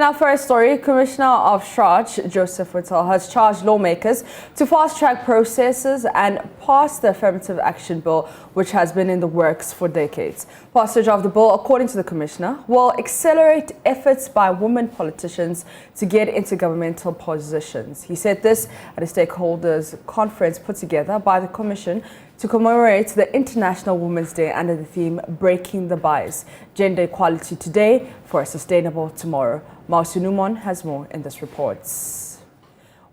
And our first story, Commissioner of Shraj, Joseph Whittle, has charged lawmakers to fast-track processes and pass the affirmative action bill, which has been in the works for decades. Passage of the bill, according to the Commissioner, will accelerate efforts by women politicians to get into governmental positions. He said this at a stakeholders conference put together by the Commission to commemorate the International Women's Day under the theme Breaking the Bias, Gender Equality Today for a Sustainable Tomorrow. Marcy Numon has more in this report.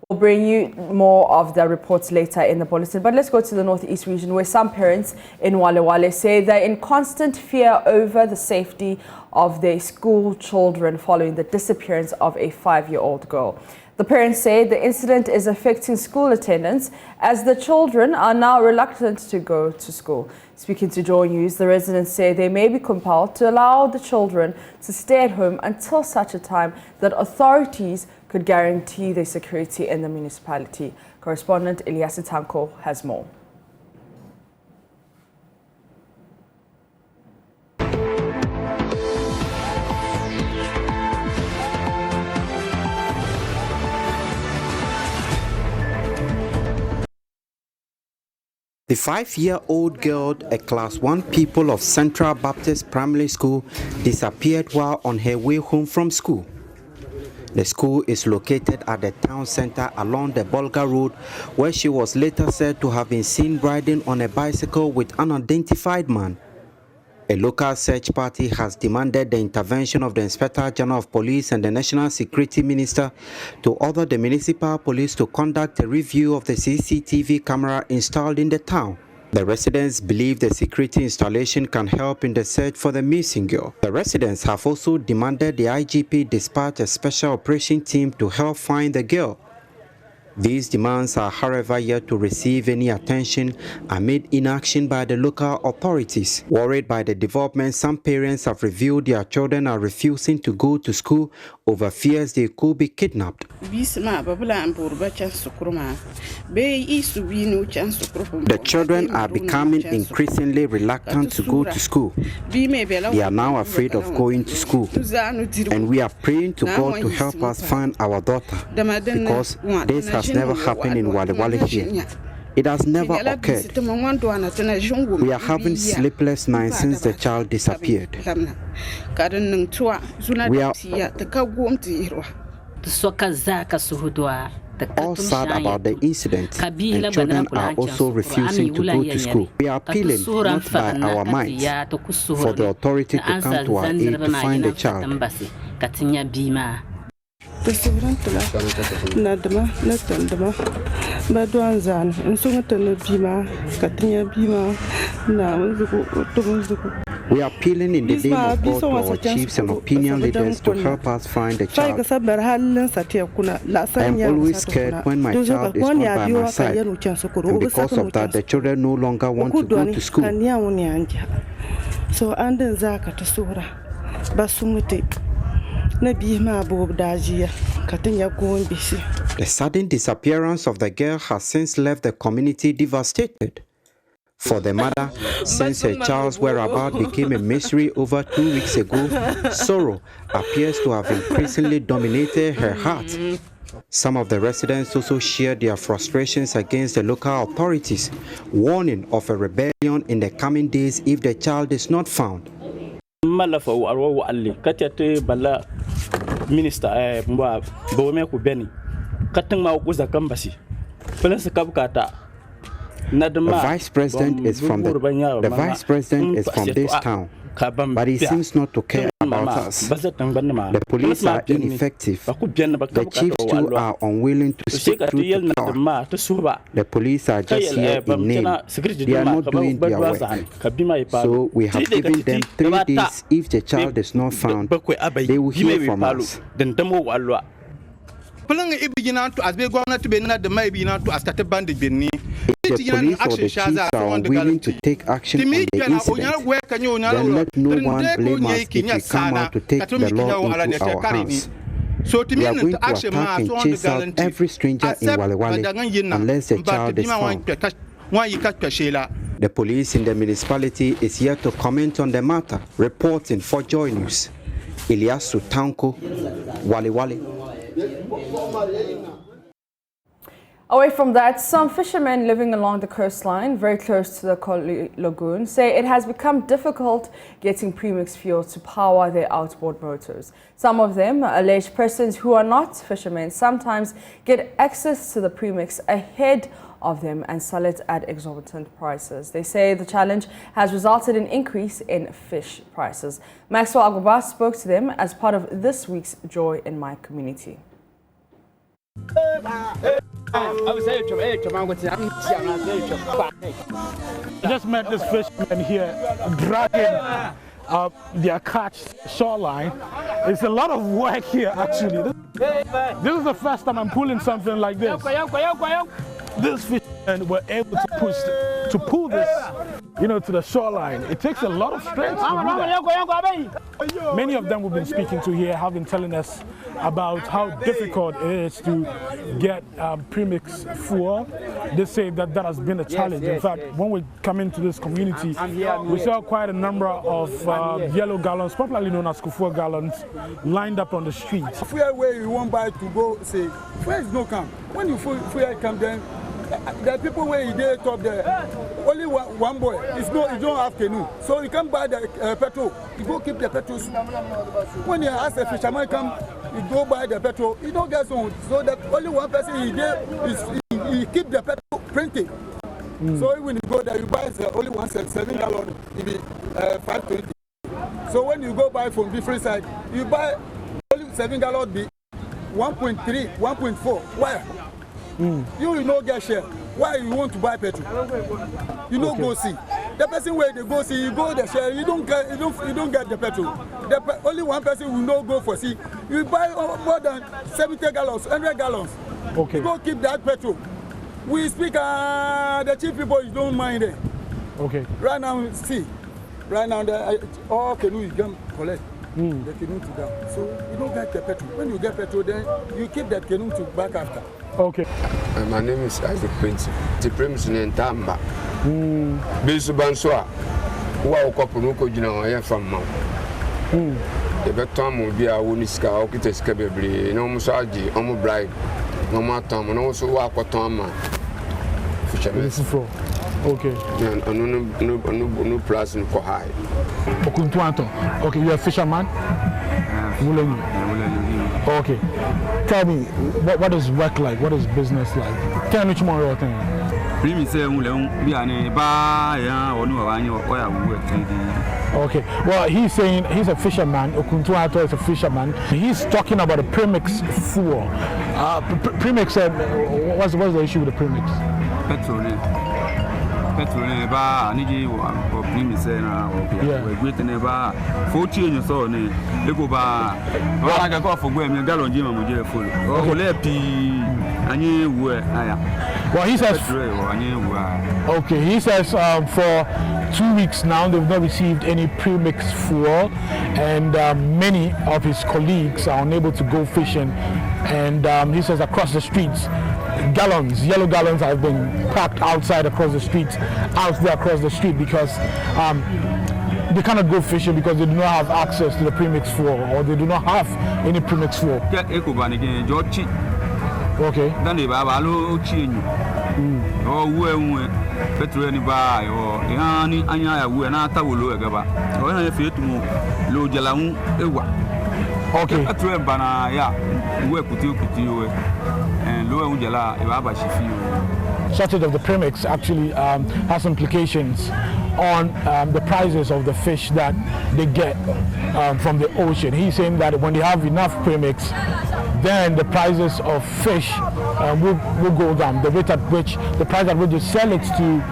We'll bring you more of the reports later in the bulletin, but let's go to the northeast region where some parents in Wale say they're in constant fear over the safety of their school children following the disappearance of a 5-year-old girl. The parents say the incident is affecting school attendance as the children are now reluctant to go to school. Speaking to JoyNews, the residents say they may be compelled to allow the children to stay at home until such a time that authorities could guarantee their security in the municipality. Correspondent Elias Tanko has more. The 5-year-old girl, a Class 1 pupil of Central Baptist Primary School, disappeared while on her way home from school. The school is located at the town center along the Bolga Road, where she was later said to have been seen riding on a bicycle with an unidentified man. A local search party has demanded the intervention of the Inspector General of Police and the National Security Minister to order the municipal police to conduct a review of the CCTV camera installed in the town. The residents believe the security installation can help in the search for the missing girl. The residents have also demanded the IGP dispatch a special operation team to help find the girl. These demands are, however, yet to receive any attention amid inaction by the local authorities. Worried by the development, some parents have revealed their children are refusing to go to school over fears they could be kidnapped. The children are becoming increasingly reluctant to go to school. They are now afraid of going to school, and we are praying to God to help us find our daughter, because this has never happened in Wale here. It has never occurred. We are having sleepless nights since the child disappeared. We are all sad about the incident, and children are also refusing to go to school. We are appealing, not by our minds, for the authority to come to our aid to find the child. We are appealing in the name of God to our chiefs and opinion leaders to help us find the child. I am always scared when my child is not by my side, and because of that, the children no longer want to go to school. The sudden disappearance of the girl has since left the community devastated. For the mother, since her child's whereabouts became a mystery over 2 weeks ago, sorrow appears to have increasingly dominated her heart. Some of the residents also shared their frustrations against the local authorities, warning of a rebellion in the coming days if the child is not found. The vice president is from this town, but he seems not to care about us. The police are ineffective. The chiefs too are unwilling to speak truth to power. The police are just here in name. They are not doing their work. So we have given them 3 days. If the child is not found, they will hear from us. If the police or the chiefs are unwilling to take action on the incident, then let no one blame us if we come out to take the law into our hands. We are going to attack and chase out every stranger in Wale unless the child is found. The police in the municipality is yet to comment on the matter. Reporting for JoyNews, Eliasu Tanko, Wale Wale. Away from that, some fishermen living along the coastline, very close to the Koli Lagoon, say it has become difficult getting premix fuel to power their outboard motors. Some of them allege persons who are not fishermen sometimes get access to the premix ahead of them and sell it at exorbitant prices. They say the challenge has resulted in increase in fish prices. Maxwell Agubas spoke to them as part of this week's Joy in My Community. I just met this fisherman here dragging their catch shoreline. It's a lot of work here actually. This is the first time I'm pulling something like this. This fishermen were able to pull this, to the shoreline. It takes a lot of strength to do that. Many of them we've been speaking to here have been telling us about how difficult it is to get premix fuel. They say that has been a challenge. In fact, when we come into this community, we saw quite a number of yellow gallons, popularly known as Kufua gallons, lined up on the streets. Fuel where you won't buy to go, say, fuel is no come. When you fuel come, then the people where they top there, only one boy. You don't have canoe, so you can buy the petrol. You go keep the petrol. When you ask a fisherman come, you go buy the petrol. You don't get so that only one person he keep the petrol printing. So when you go there, you buy only one $7 gallon. It be 520. So when you go buy from different side, you buy only $7 gallon be 1.3, 1.4. Why? You will not get share. Why you want to buy petrol? You don't go see. The person where they go see, you go the share. You don't get the petrol. Only one person will not go for see. You buy more than 70 gallons, 100 gallons. Okay. You go keep that petrol. We speak the cheap people. You don't mind it. Okay. Right now, see. Right now, all canoe you can collect. The canoe to down. So you don't get the petrol. When you get petrol, then you keep that canoe to back after. Okay. My name is Isaac Prince. The premise in Tamba. Bisu Banswa. Who are Copunuko Jina from Mount. The Becton will be a Wuniska, Okites Cabri, no Musaji, Omo Bride, no Matam, and also Wakotama. Fishermen. Okay. No plus in Kohai. Okuntuanto. Okay, you're a fisherman? Okay. Tell me, what is work like? What is business like? Tell me tomorrow. Okay. Well, he's saying he's a fisherman. Okuntuanto is a fisherman. He's talking about a premix fuel. Premix. What's the issue with the premix? Petrol. Ba niji o premix na o great neba 40 years so ne ego ba wa ga go for me gallon ji ma mo je full o le pi anyi wu aya. Well, he says okay, he says for 2 weeks now they've not received any premix fuel, and many of his colleagues are unable to go fishing, and he says across the streets gallons, yellow gallons have been parked outside across the street, out there across the street, because they cannot go fishing because they do not have access to the premix fuel, or they do not have any premix fuel. Okay. Then they have a change. Oh, petrol ba yo yani anya ya we na tawolo egaba o na fe tumu lo jelamu ewa. Okay. Petrol ba na ya we kuti we and lo jela e ba shifi. Shortage of the premix actually has implications on the prices of the fish that they get from the ocean. He's saying that when they have enough premix, then the prices of fish will go down. The rate at which, the price at which they sell it to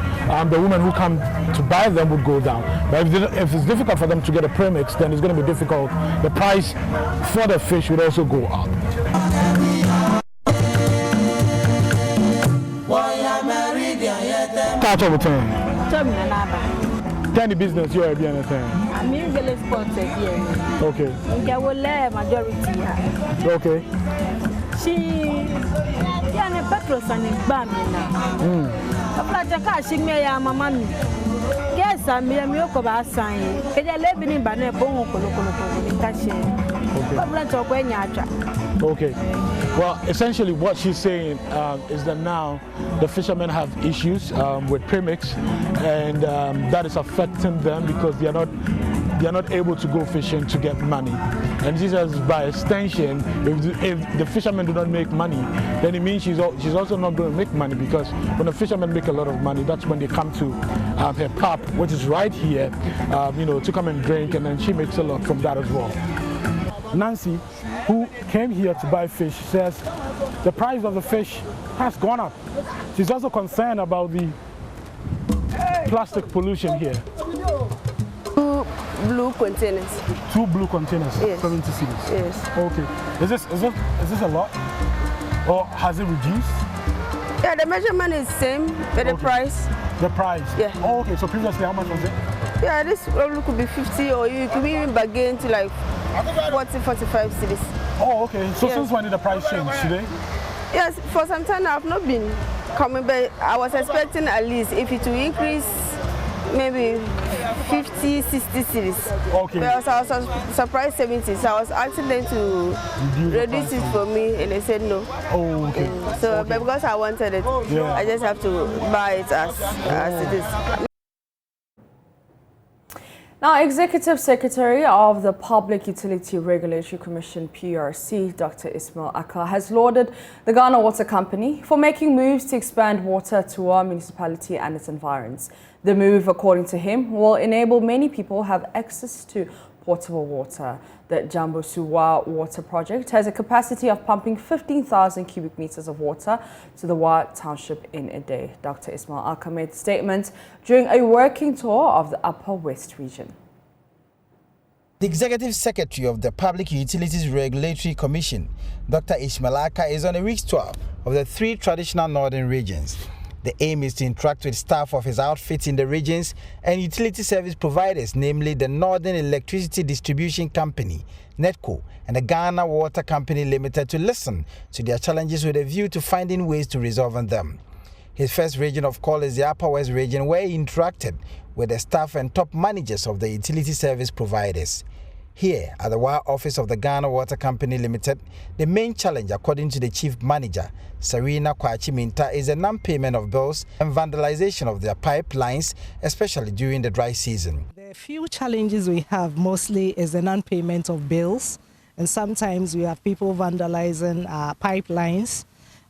the women who come to buy them would go down. But if it's difficult for them to get a premix, then it's going to be difficult. The price for the fish would also go up. Start over time. Tell the business you are being a time. I'm in the sports again. Okay. There will let majority. Okay. She a petrol and bam now. A project she may a mamma. Yes, Some Yamiko Bassan, Kaya living in Banner Bongo, Okay. Well, essentially what she's saying is that now the fishermen have issues with premix, and that is affecting them because they are not able to go fishing to get money. And she says by extension, if the fishermen do not make money, then it means she's also not going to make money, because when the fishermen make a lot of money, that's when they come to her pub, which is right here, to come and drink, and then she makes a lot from that as well. Nancy, who came here to buy fish, says the price of the fish has gone up. She's also concerned about the plastic pollution here. Blue containers. 2 blue containers, yes. 70 cedis. Yes. Okay. Is this a lot, or has it reduced? Yeah, the measurement is same, but the price. The price. Yeah. Oh, okay. So previously, how much was it? Yeah, this probably could be 50, or you could even bargain to like 40, 45 cedis. Oh, okay. So yes. Since when did the price change today? Yes, for some time I've not been coming, but I was expecting at least if it will increase, maybe 50, 60 cedis. Okay. But I was surprised 70, so I was asking them to reduce it for me, and they said no. Oh, okay. So, okay. But because I wanted it, yeah. I just have to buy it as it is. Now, Executive Secretary of the Public Utility Regulatory Commission, PURC, Dr. Ismail Akka, has lauded the Ghana Water Company for making moves to expand water to our municipality and its environs. The move, according to him, will enable many people have access to potable water. The Jambusuwa Water Project has a capacity of pumping 15,000 cubic meters of water to the Wa Township in a day. Dr. Ismail Akka made the statement during a working tour of the Upper West region. The Executive Secretary of the Public Utilities Regulatory Commission, Dr. Ismail Akka, is on a week's tour of the 3 traditional northern regions. The aim is to interact with staff of his outfit in the regions and utility service providers, namely the Northern Electricity Distribution Company, NEDCO, and the Ghana Water Company Limited, to listen to their challenges with a view to finding ways to resolve them. His first region of call is the Upper West region, where he interacted with the staff and top managers of the utility service providers. Here, at the wire office of the Ghana Water Company Limited, the main challenge, according to the chief manager, Sarina Kwachi Minta, is the non-payment of bills and vandalization of their pipelines, especially during the dry season. The few challenges we have mostly is the non-payment of bills, and sometimes we have people vandalizing our pipelines.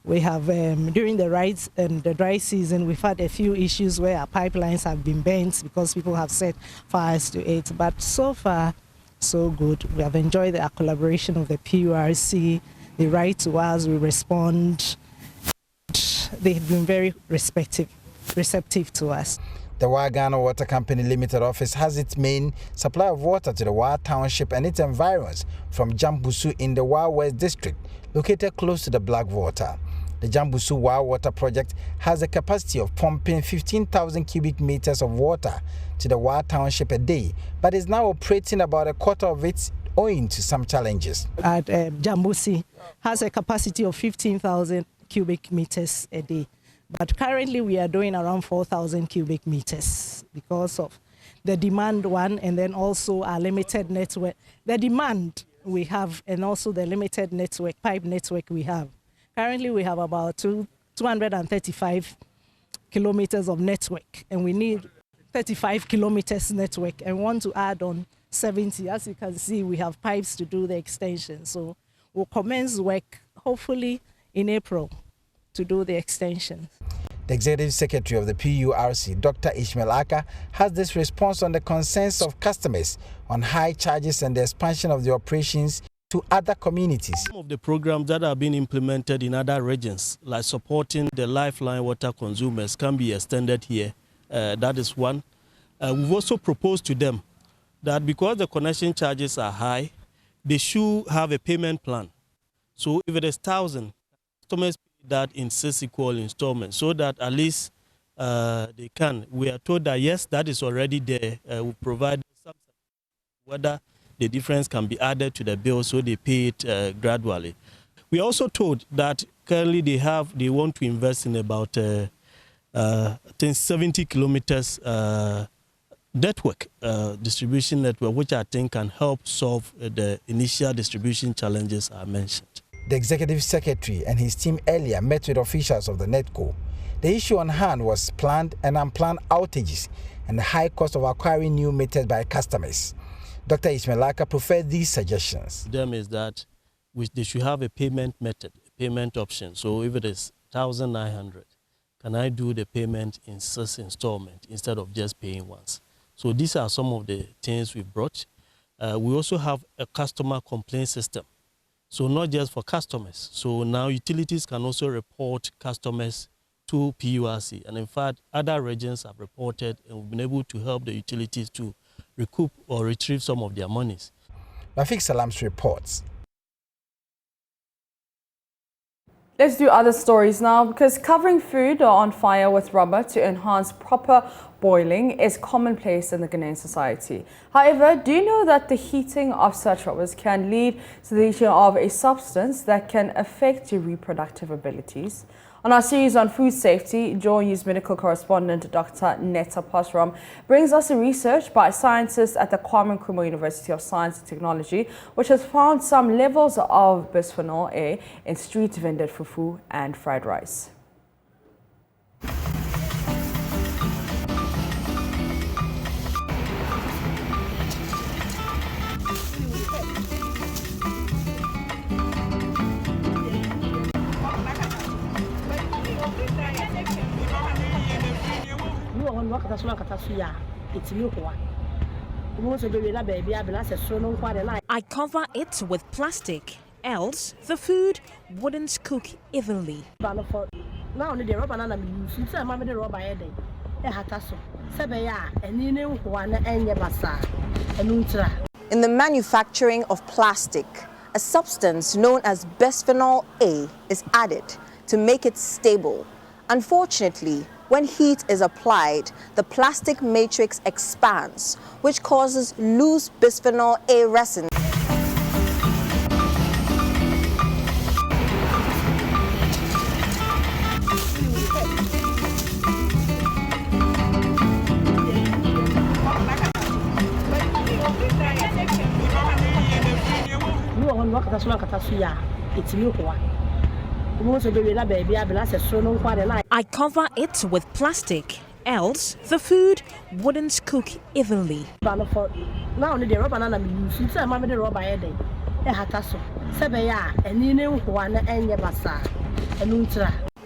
We have, during the dry season, we've had a few issues where our pipelines have been burnt because people have set fires to it, but so far, so good. We have enjoyed the collaboration of the PURC. They write to us, we respond. They've been very receptive to us. The Wa Ghana Water Company Limited office has its main supply of water to the Wa Township and its environs from Jambusu in the Wa West District, located close to the Blackwater. The Jambusu Wa Water Project has a capacity of pumping 15,000 cubic meters of water to the Wa Township a day, but is now operating about a quarter of it owing to some challenges. At Jambusi has a capacity of 15,000 cubic meters a day, but currently we are doing around 4,000 cubic meters because of the demand one, and then also our limited network. The demand we have, and also the limited network, pipe network we have. Currently we have about 235 kilometers of network, and we need 35 kilometers network, and want to add on 70. As you can see, we have pipes to do the extension. So we'll commence work hopefully in April to do the extension. The Executive Secretary of the PURC, Dr. Ismail Akka, has this response on the concerns of customers on high charges and the expansion of the operations to other communities. Some of the programs that are being implemented in other regions, like supporting the lifeline water consumers, can be extended here. That is one. We've also proposed to them that because the connection charges are high, they should have a payment plan. So if it is 1,000, customers pay that in 6 equal installments, so that at least they can. We are told that yes, that is already there. We provide subsidy, whether the difference can be added to the bill, so they pay it gradually. We are also told that currently they want to invest in about 70 kilometers network, distribution network, which I think can help solve the initial distribution challenges I mentioned. The executive secretary and his team earlier met with officials of the NETCO. The issue on hand was planned and unplanned outages and the high cost of acquiring new meters by customers. Dr. Ishmaelaka preferred these suggestions. Them is that they should have a payment method, a payment option. So if it is 1,900, can I do the payment in 6 installments instead of just paying once? So these are some of the things we've brought. We also have a customer complaint system. So not just for customers. So now utilities can also report customers to PURC. And in fact, other regions have reported and we've been able to help the utilities to recoup or retrieve some of their monies. Rafik Salam's reports. Let's do other stories now, because covering food on fire with rubber to enhance proper boiling is commonplace in the Ghanaian society. However, do you know that the heating of such rubbers can lead to the emission of a substance that can affect your reproductive abilities? On our series on food safety, JoyNews medical correspondent Dr. Netta Pasram brings us a research by scientists at the Kwame Nkrumah University of Science and Technology, which has found some levels of bisphenol A in street vended fufu and fried rice. I cover it with plastic, else the food wouldn't cook evenly. In the manufacturing of plastic, a substance known as bisphenol A is added to make it stable. Unfortunately, when heat is applied, the plastic matrix expands, which causes loose bisphenol A resin. I cover it with plastic, else the food wouldn't cook evenly.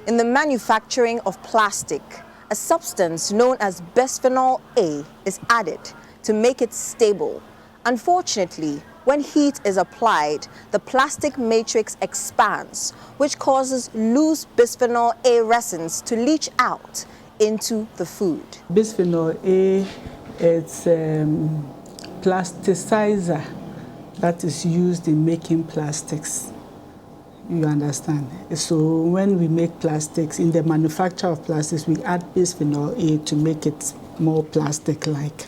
In the manufacturing of plastic, a substance known as bisphenol A is added to make it stable. Unfortunately, when heat is applied, the plastic matrix expands, which causes loose bisphenol A resins to leach out into the food. Bisphenol A is a plasticizer that is used in making plastics. You understand? So when we make plastics, in the manufacture of plastics, we add bisphenol A to make it more plastic-like.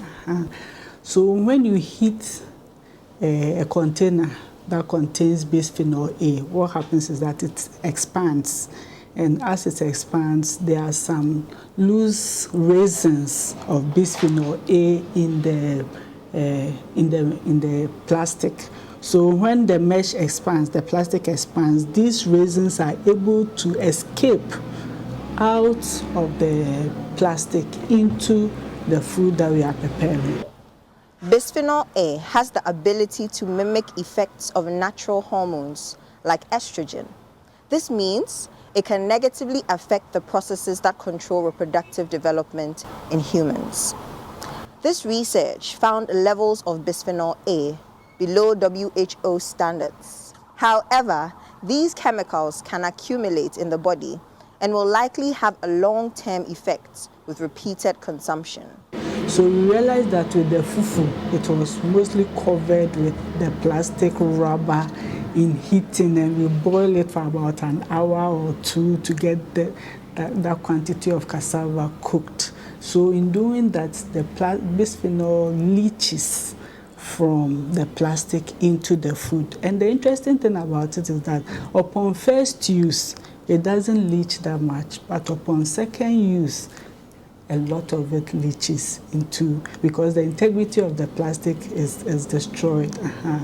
So when you heat a container that contains bisphenol A, what happens is that it expands, and as it expands, there are some loose resins of bisphenol A in the plastic. So when the mesh expands, the plastic expands, these resins are able to escape out of the plastic into the food that we are preparing. Bisphenol A has the ability to mimic effects of natural hormones like estrogen. This means it can negatively affect the processes that control reproductive development in humans. This research found levels of bisphenol A below WHO standards. However, these chemicals can accumulate in the body and will likely have a long-term effect with repeated consumption. So we realized that with the fufu, it was mostly covered with the plastic rubber in heating, and we boil it for about an hour or two to get that quantity of cassava cooked. So in doing that, the bisphenol leaches from the plastic into the food. And the interesting thing about it is that upon first use, it doesn't leach that much, but upon second use, a lot of it leaches into, because the integrity of the plastic is destroyed.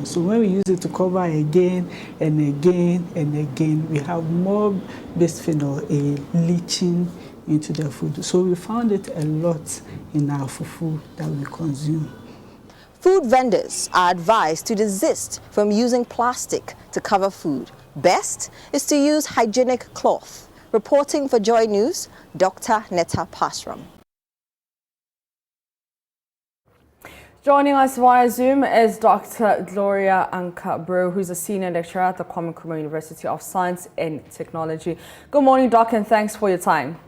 So when we use it to cover again and again and again, we have more bisphenol A leaching into the food. So we found it a lot in our fufu that we consume. Food vendors are advised to desist from using plastic to cover food. Best is to use hygienic cloth. Reporting for Joy News, Dr. Netta Pasram. Joining us via Zoom is Dr. Gloria Ankabro, who's a senior lecturer at the Common Nkrumah University of Science and Technology. Good morning, Doc, and thanks for your time.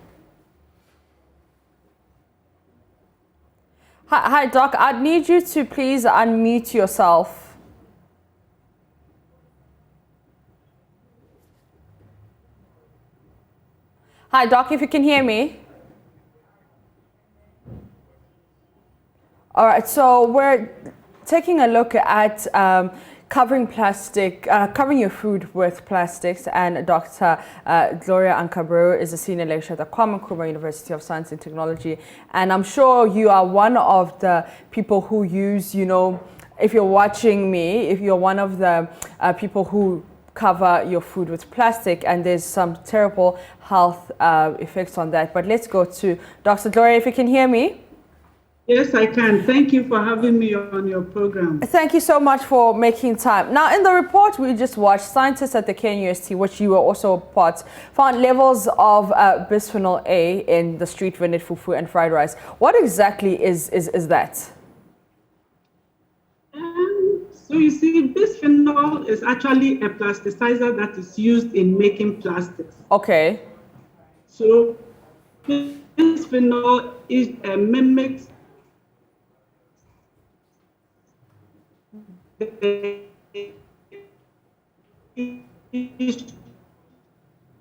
Hi, Doc. I'd need you to please unmute yourself. Hi, Doc, if you can hear me. All right, so we're taking a look at covering your food with plastics, and Dr. Gloria Ankabro is a senior lecturer at the Common Nkrumah University of Science and Technology, and I'm sure you are one of the people who use, if you're watching me, if you're one of the people who cover your food with plastic, and there's some terrible health effects on that. But let's go to Dr. Gloria, if you can hear me. Yes, I can. Thank you for having me on your program. Thank you so much for making time. Now, in the report we just watched, scientists at the KNUST, which you were also part, found levels of bisphenol A in the street vended fufu and fried rice. What exactly is that? So you see, bisphenol is actually a plasticizer that is used in making plastics. Okay. So bisphenol is mimics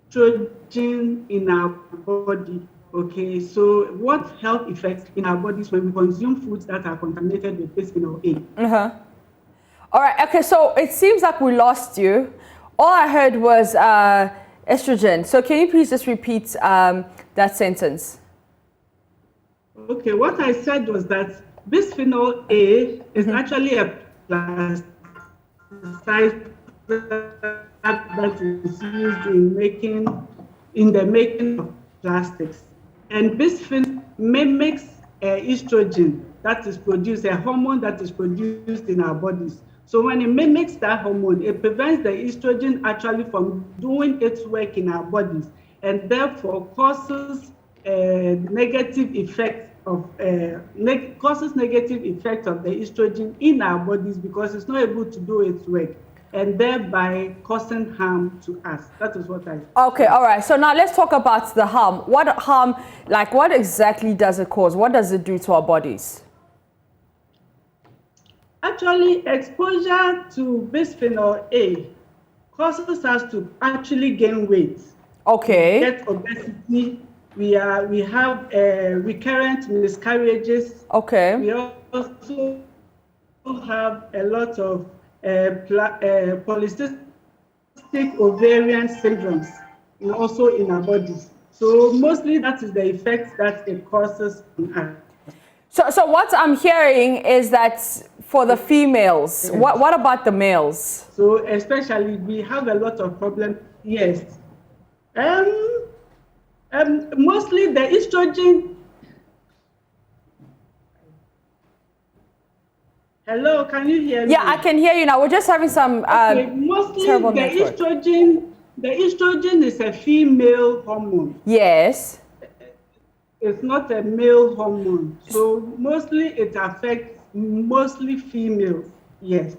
estrogen in our body. Okay, so what health effects in our bodies when we consume foods that are contaminated with bisphenol A? All right, okay, so it seems like we lost you. All I heard was estrogen. So can you please just repeat that sentence? Okay, what I said was that bisphenol A is actually a plasticized that is used in the making of plastics. And bisphenol mimics estrogen that is produced, a hormone that is produced in our bodies. So when it mimics that hormone, it prevents the estrogen actually from doing its work in our bodies, and therefore causes negative effects of the estrogen in our bodies, because it's not able to do its work, and thereby causing harm to us. That is what I said. Okay, all right. So now let's talk about the harm. What harm, like what exactly does it cause? What does it do to our bodies? Actually, exposure to bisphenol A causes us to actually gain weight. Okay. We get obesity. We have recurrent miscarriages. Okay. We also have a lot of polycystic ovarian syndromes, also in our bodies. So mostly that is the effect that it causes in us. So what I'm hearing is that for the females, what about the males? So especially we have a lot of problems. Yes. Mostly the estrogen. Hello, can you hear me? Yeah, I can hear you now. We're just having some mostly terrible the network. The estrogen is a female hormone. Yes. It's not a male hormone. So mostly it affects mostly females. Yes.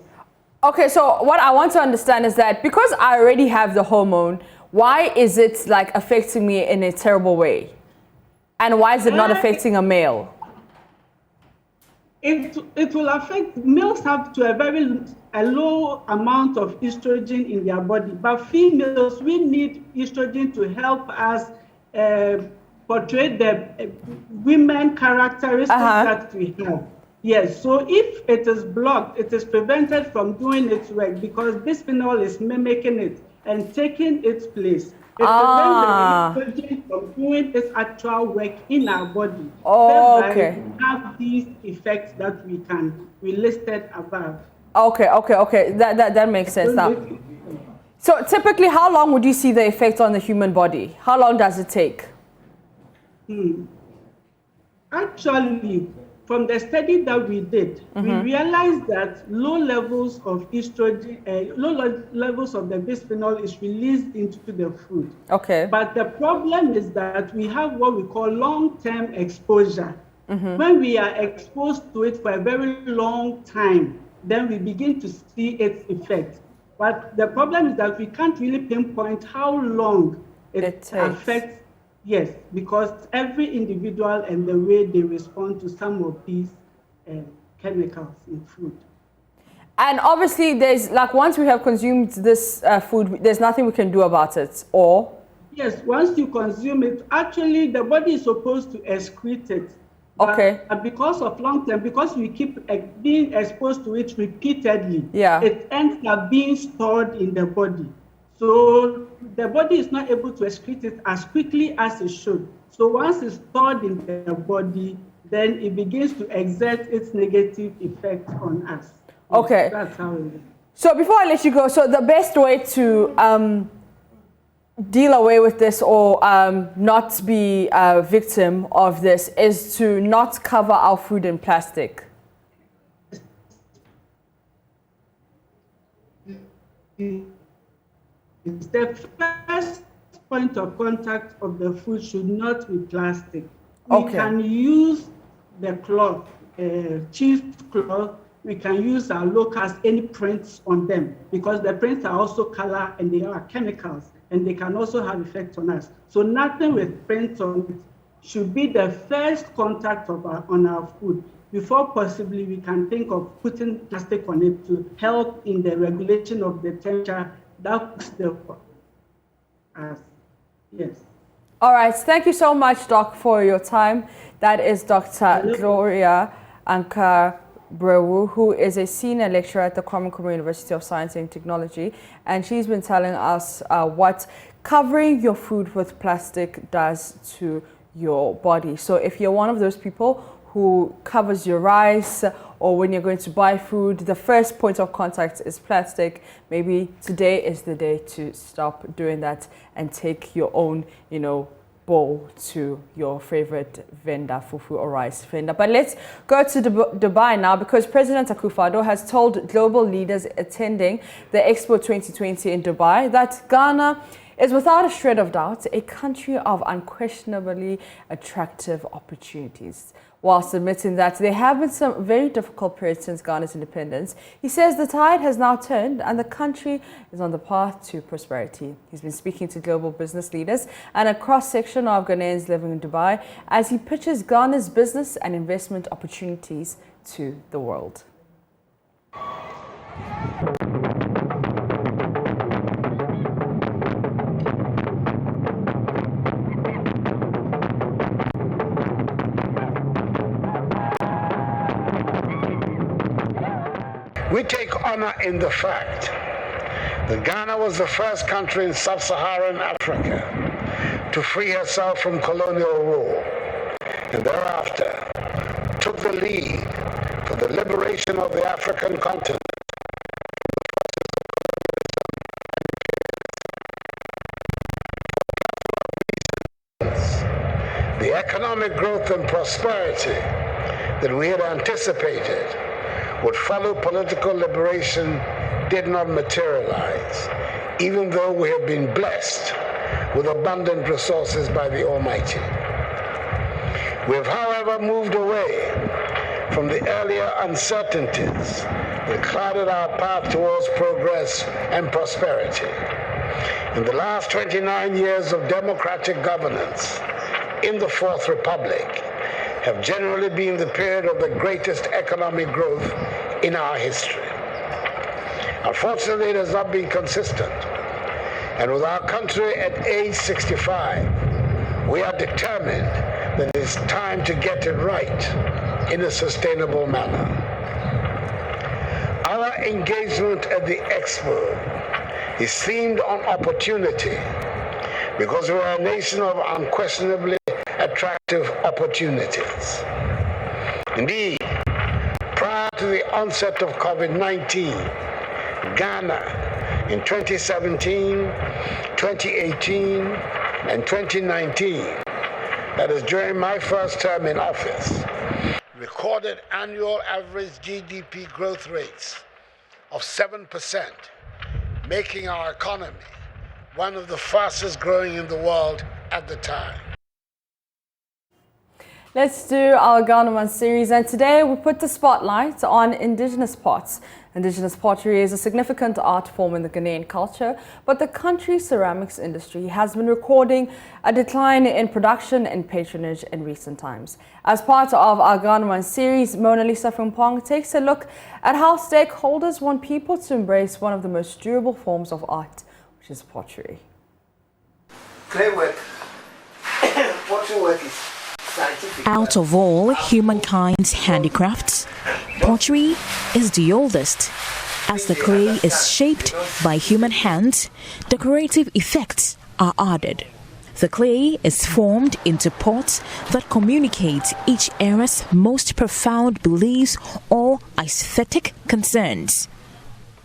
Okay, so what I want to understand is that because I already have the hormone, why is it like affecting me in a terrible way? And why is it not affecting a male? It will affect males. Have to a low amount of estrogen in their body, but females, we need estrogen to help us portray the women characteristics that we have. Yes, so if it is blocked, it is prevented from doing its work, because bisphenol is mimicking it and taking its place. It prevents the estrogen from doing its actual work in our body. Okay. We have these effects that we listed above. Okay. That makes sense now. So typically, how long would you see the effect on the human body? How long does it take? Actually, from the study that we did, we realized that low levels of estrogen, low levels of the bisphenol is released into the food. Okay. But the problem is that we have what we call long-term exposure. When we are exposed to it for a very long time, then we begin to see its effect. But the problem is that we can't really pinpoint how long it affects. Yes, because every individual and the way they respond to some of these chemicals in food. And obviously, there's like once we have consumed this food, there's nothing we can do about it, or? Yes, once you consume it, actually the body is supposed to excrete it. Okay. But because of long term, because we keep being exposed to it repeatedly, it ends up being stored in the body. So the body is not able to excrete it as quickly as it should. So once it's stored in the body, then it begins to exert its negative effect on us. Okay. That's how it is. So before I let you go, so the best way to deal away with this or not be a victim of this is to not cover our food in plastic. The first point of contact of the food should not be plastic. We can use the cloth, cheap cloth. We can use our locals, any prints on them, because the prints are also color and they are chemicals, and they can also have effect on us. So nothing with prints on it should be the first contact on our food. Before possibly we can think of putting plastic on it to help in the regulation of the temperature. That's the yes. All right. Thank you so much, Doc, for your time. That is Dr. Gloria Ankar-Brewu, who is a senior lecturer at the Kwame University of Science and Technology, and she's been telling us what covering your food with plastic does to your body. So if you're one of those people who covers your rice, or when you're going to buy food, the first point of contact is plastic, maybe today is the day to stop doing that and take your own, bowl to your favorite vendor, fufu or rice vendor. But let's go to Dubai now, because President Akufo-Addo has told global leaders attending the Expo 2020 in Dubai that Ghana is without a shred of doubt a country of unquestionably attractive opportunities. Whilst admitting that there have been some very difficult periods since Ghana's independence, he says the tide has now turned and the country is on the path to prosperity. He's been speaking to global business leaders and a cross-section of Ghanaians living in Dubai as he pitches Ghana's business and investment opportunities to the world. We take honor in the fact that Ghana was the first country in sub-Saharan Africa to free herself from colonial rule, and thereafter took the lead for the liberation of the African continent. The economic growth and prosperity that we had anticipated would follow political liberation did not materialize, even though we have been blessed with abundant resources by the Almighty. We have, however, moved away from the earlier uncertainties that clouded our path towards progress and prosperity. In the last 29 years of democratic governance in the Fourth Republic have generally been the period of the greatest economic growth in our history. Unfortunately, it has not been consistent. And with our country at age 65, we are determined that it is time to get it right in a sustainable manner. Our engagement at the Expo is themed on opportunity because we are a nation of unquestionably attractive opportunities. Indeed, prior to the onset of COVID-19, Ghana in 2017, 2018, and 2019, that is during my first term in office, recorded annual average GDP growth rates of 7%, making our economy one of the fastest growing in the world at the time. Let's do our Ghana One series, and today we put the spotlight on indigenous pots. Indigenous pottery is a significant art form in the Ghanaian culture, but the country's ceramics industry has been recording a decline in production and patronage in recent times. As part of our Ghana One series, Mona Lisa Frimpong takes a look at how stakeholders want people to embrace one of the most durable forms of art, which is pottery. Clay work, pottery work is out of all humankind's handicrafts, pottery is the oldest. As the clay is shaped by human hands, decorative effects are added. The clay is formed into pots that communicate each era's most profound beliefs or aesthetic concerns.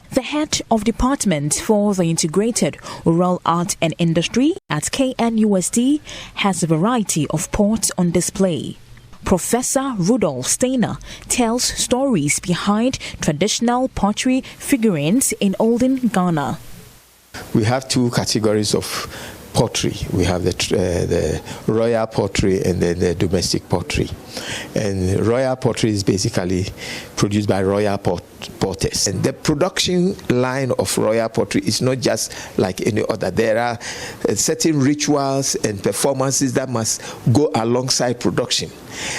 The head of department for the Integrated Rural Art and Industry at KNUST has a variety of pots on display. Professor Rudolf Steiner tells stories behind traditional pottery figurines in olden Ghana. We have two categories of pottery. We have the royal pottery and then the domestic pottery. And royal pottery is basically produced by royal potters. And the production line of royal pottery is not just like any other. There are certain rituals and performances that must go alongside production.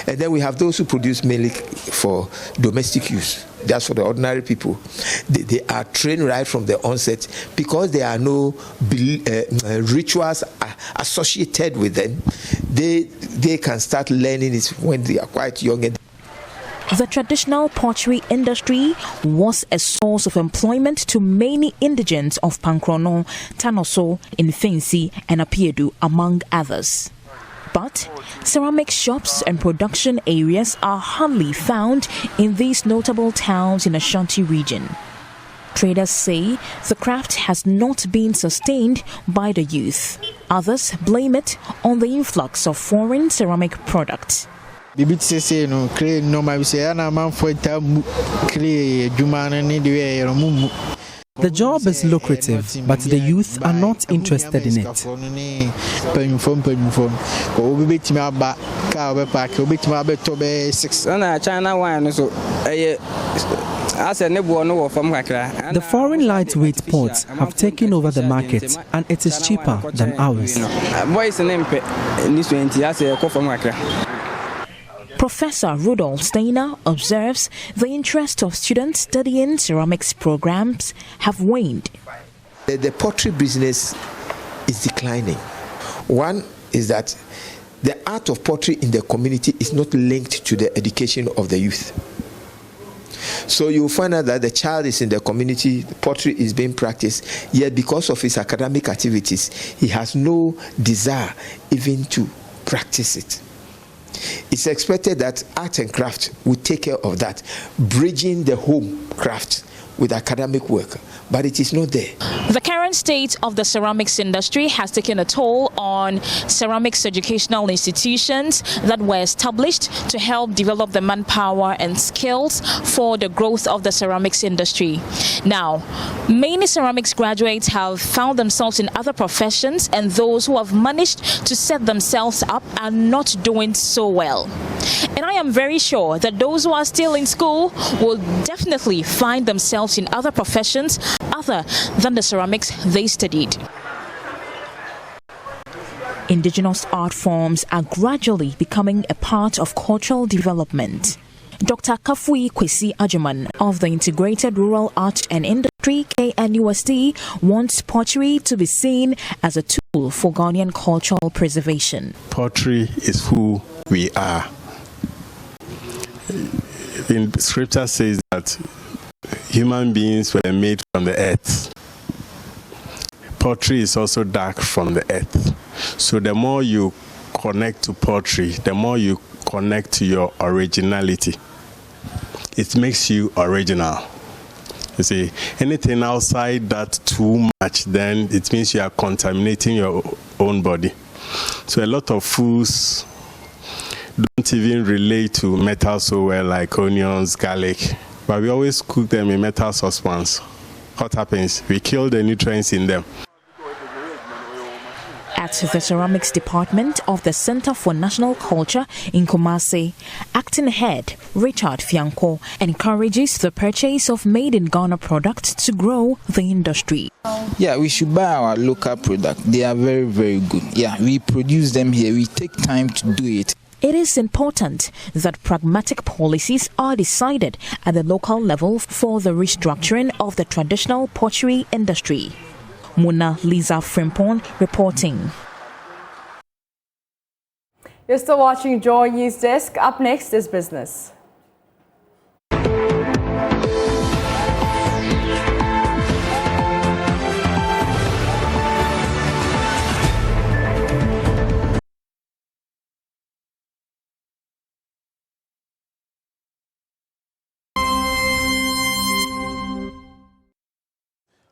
And then we have those who produce mainly for domestic use. That's for the ordinary people. They are trained right from the onset because there are no rituals associated with them. They can start learning it when they are quite young. The traditional pottery industry was a source of employment to many indigents of Pankrono, Tanoso, Infensi, and Apiedu, among others. But ceramic shops and production areas are hardly found in these notable towns in Ashanti region. Traders say the craft has not been sustained by the youth. Others blame it on the influx of foreign ceramic products. The job is lucrative, but the youth are not interested in it. The foreign lightweight pots have taken over the market, and it is cheaper than ours. Professor Rudolf Steiner observes the interest of students studying ceramics programs have waned. The pottery business is declining. One is that the art of pottery in the community is not linked to the education of the youth. So you'll find out that the child is in the community, pottery is being practiced, yet because of his academic activities, he has no desire even to practice it. It's expected that art and craft will take care of that, bridging the home craft with academic work, but it is not there. The current state of the ceramics industry has taken a toll on ceramics educational institutions that were established to help develop the manpower and skills for the growth of the ceramics industry. Now, many ceramics graduates have found themselves in other professions, and those who have managed to set themselves up are not doing so well. And I am very sure that those who are still in school will definitely find themselves in other professions other than the ceramics they studied. Indigenous art forms are gradually becoming a part of cultural development. Dr. Kafui Kwesi Ajuman of the Integrated Rural Art and Industry KNUST wants pottery to be seen as a tool for Ghanaian cultural preservation. Pottery is who we are. In scripture says that human beings were made from the earth. Pottery is also dark from the earth. So the more you connect to poetry, the more you connect to your originality. It makes you original. You see, anything outside that too much, then it means you are contaminating your own body. So a lot of foods don't even relate to metal so well, like onions, garlic. But we always cook them in metal saucepans. What happens? We kill the nutrients in them. At the ceramics department of the Center for National Culture in Kumasi, acting head Richard Fianco encourages the purchase of made in Ghana products to grow the industry. Yeah, we should buy our local product. They are very, very good. Yeah, we produce them here. We take time to do it. It is important that pragmatic policies are decided at the local level for the restructuring of the traditional pottery industry. Muna Lisa Frimpon reporting. You're still watching Joy News Desk. Up next is business.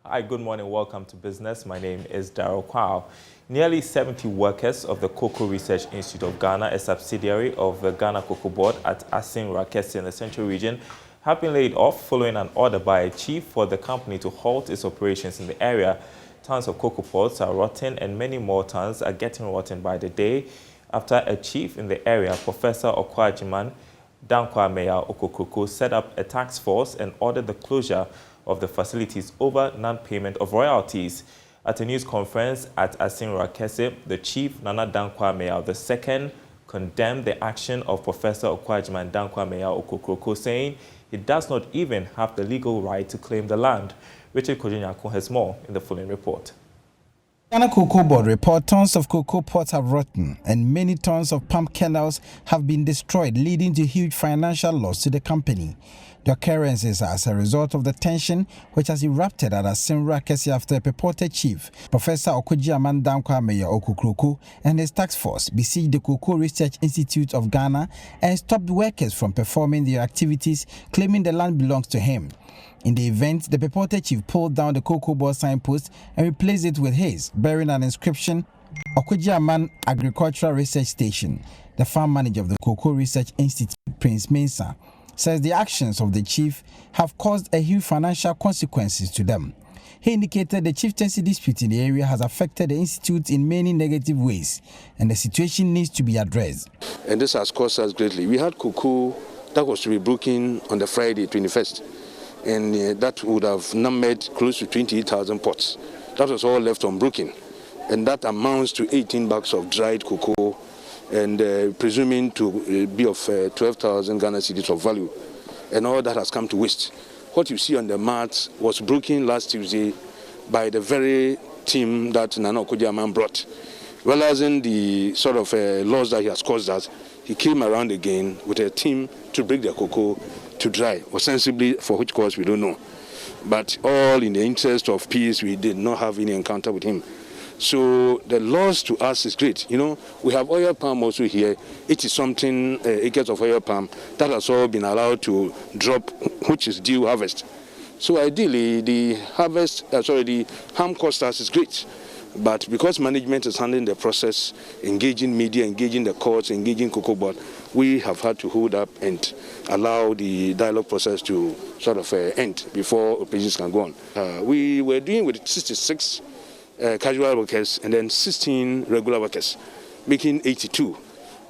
Hi, good morning. Welcome to Business. My name is Daryl Kwao. Nearly 70 workers of the Cocoa Research Institute of Ghana, a subsidiary of the Ghana Cocoa Board at Asin Rakesi in the Central Region, have been laid off following an order by a chief for the company to halt its operations in the area. Tons of cocoa pods are rotten and many more tons are getting rotten by the day after a chief in the area, Professor Okwajiman Dankwa-Meya Okokoko, set up a task force and ordered the closure of the facilities over non-payment of royalties. At a news conference at Asin Rakesi, the chief, Nana Dankwa-Meya II, condemned the action of Professor Okwajiman Dankwa-Meya Okokoko, saying he does not even have the legal right to claim the land. Richard Kojinyako has more in the following report. Ghana Cocoa Board report tons of cocoa pods have rotten and many tons of palm kernels have been destroyed, leading to huge financial loss to the company. The occurrences are as a result of the tension which has erupted at Asin Rakesi after a purported chief, Professor Okwajiman Dankwa-Meya Okokoko, and his task force besieged the Cocoa Research Institute of Ghana and stopped workers from performing their activities, claiming the land belongs to him. In the event, the purported chief pulled down the Cocoa Board signpost and replaced it with his, bearing an inscription, Okwajiman Agricultural Research Station. The farm manager of the Cocoa Research Institute, Prince Mensah, says the actions of the chief have caused a huge financial consequences to them. He indicated the chieftaincy dispute in the area has affected the institute in many negative ways and the situation needs to be addressed. And this has cost us greatly. We had cocoa that was to be broken on the Friday 21st. And that would have numbered close to 28,000 pots. That was all left unbroken. And that amounts to 18 bags of dried cocoa and presuming to be of 12,000 Ghana cedis of value. And all that has come to waste. What you see on the mat was broken last Tuesday by the very team that Nana Okwajiman brought. Realizing the sort of loss that he has caused us, he came around again with a team to break the cocoa to dry, ostensibly for which cause we don't know. But all in the interest of peace, we did not have any encounter with him. So the loss to us is great. You know, we have oil palm also here, 80-something acres of oil palm that has all been allowed to drop, which is due harvest. So ideally, the harvest, the harm cost us is great. But because management is handling the process, engaging media, engaging the courts, engaging Cocoa Board, we have had to hold up and allow the dialogue process to sort of end before operations can go on. We were doing with 66 casual workers and then 16 regular workers, making 82.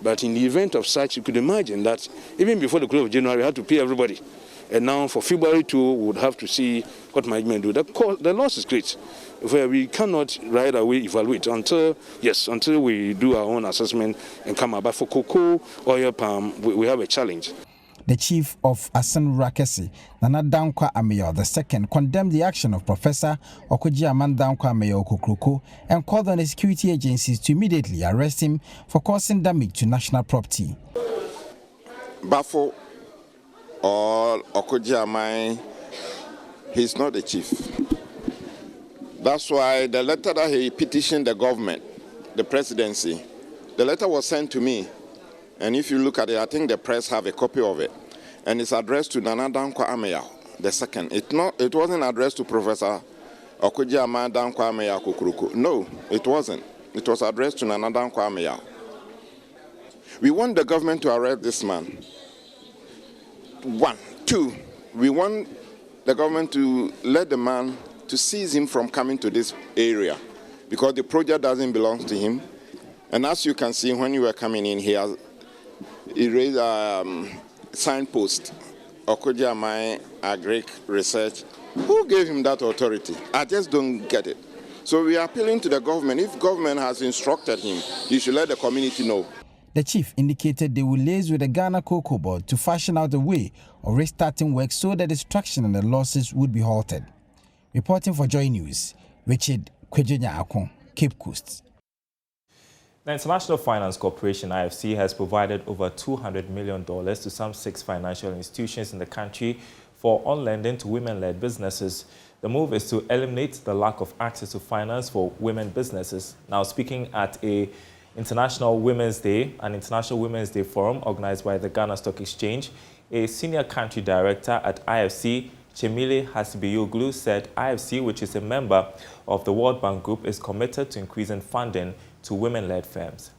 But in the event of such, you could imagine that even before the close of January, we had to pay everybody. And now for February 2, we would have to see what management do. The loss is great. We cannot right away evaluate until we do our own assessment and come up. But for cocoa, oil palm, we have a challenge. The chief of Asin Rakesi, Nana Dankwa-Meya II, condemned the action of Professor Okwajiman Dankwa-Meya Okokoko and called on the security agencies to immediately arrest him for causing damage to national property. Bafo or Okwajiman, he's not the chief. That's why the letter that he petitioned the government the presidency. The letter was sent to me, and if you look at it, I think the press have a copy of it, and it's addressed to Nana Dankwa Ameya the second. It wasn't addressed to Professor Okudzi-Amah Dankwa Ameya Kukuruku. No, it wasn't. It was addressed to Nana Dankwa Ameya. We want the government to arrest this man. 1. 2, we want the government to let the man to seize him from coming to this area because the project doesn't belong to him. And as you can see, when you were coming in here, he raised a signpost, Okudzi-Amah Agric Research. Who gave him that authority? I just don't get it. So we are appealing to the government. If government has instructed him, you should let the community know. The chief indicated they will liaise with the Ghana Cocoa Board to fashion out a way of restarting work so the destruction and the losses would be halted. Reporting for JoyNews, Richard Kwejonya-Akon, Cape Coast. The International Finance Corporation, IFC, has provided over $200 million to some 6 financial institutions in the country for on-lending to women-led businesses. The move is to eliminate the lack of access to finance for women businesses. Now, speaking at an International Women's Day forum organized by the Ghana Stock Exchange, a senior country director at IFC, Chemile Hasibeyoglu, said IFC, which is a member of the World Bank Group, is committed to increasing funding to women-led firms.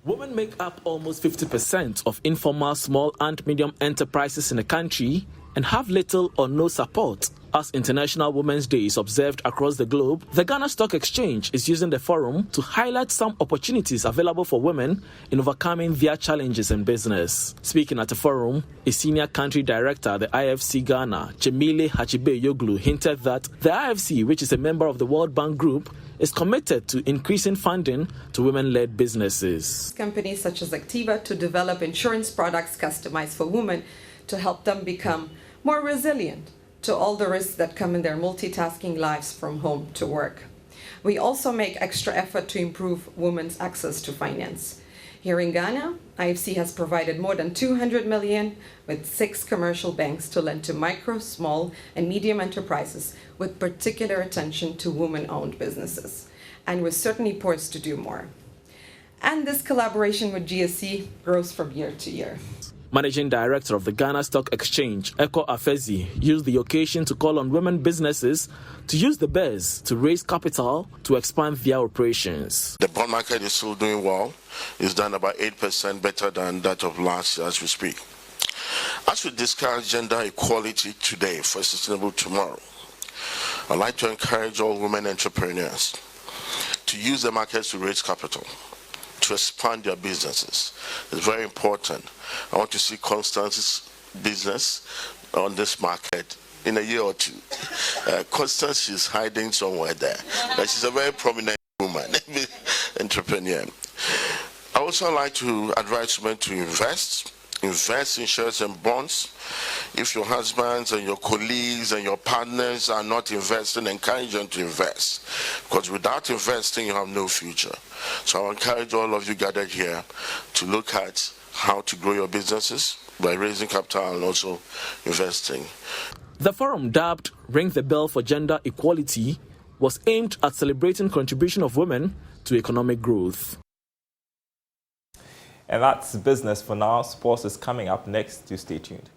Women make up almost 50% of informal small and medium enterprises in the country and have little or no support. As International Women's Day is observed across the globe, the Ghana Stock Exchange is using the forum to highlight some opportunities available for women in overcoming their challenges in business. Speaking at the forum, a senior country director at the IFC Ghana, Chemile Hasibeyoglu, hinted that the IFC, which is a member of the World Bank Group, is committed to increasing funding to women-led businesses. Companies such as Activa to develop insurance products customized for women to help them become more resilient to all the risks that come in their multitasking lives from home to work. We also make extra effort to improve women's access to finance. Here in Ghana, IFC has provided more than $200 million with 6 commercial banks to lend to micro, small, and medium enterprises with particular attention to women-owned businesses. And we're certainly poised to do more. And this collaboration with GSC grows from year to year. Managing Director of the Ghana Stock Exchange, Eko Afezi, used the occasion to call on women businesses to use the BES to raise capital to expand their operations. The bond market is still doing well. It's done about 8% better than that of last year as we speak. As we discuss gender equality today for a sustainable tomorrow, I'd like to encourage all women entrepreneurs to use the markets to raise capital, to expand their businesses. It's very important. I want to see Constance's business on this market in a year or two. Constance is hiding somewhere there, but she's a very prominent woman, entrepreneur. I also like to advise women to invest in shares and bonds. If your husbands and your colleagues and your partners are not investing, encourage them to invest. Because without investing, you have no future. So I encourage all of you gathered here to look at how to grow your businesses by raising capital and also investing. The forum, dubbed Ring the Bell for Gender Equality, was aimed at celebrating contribution of women to economic growth. And that's business for now. Sports is coming up next. Do stay tuned.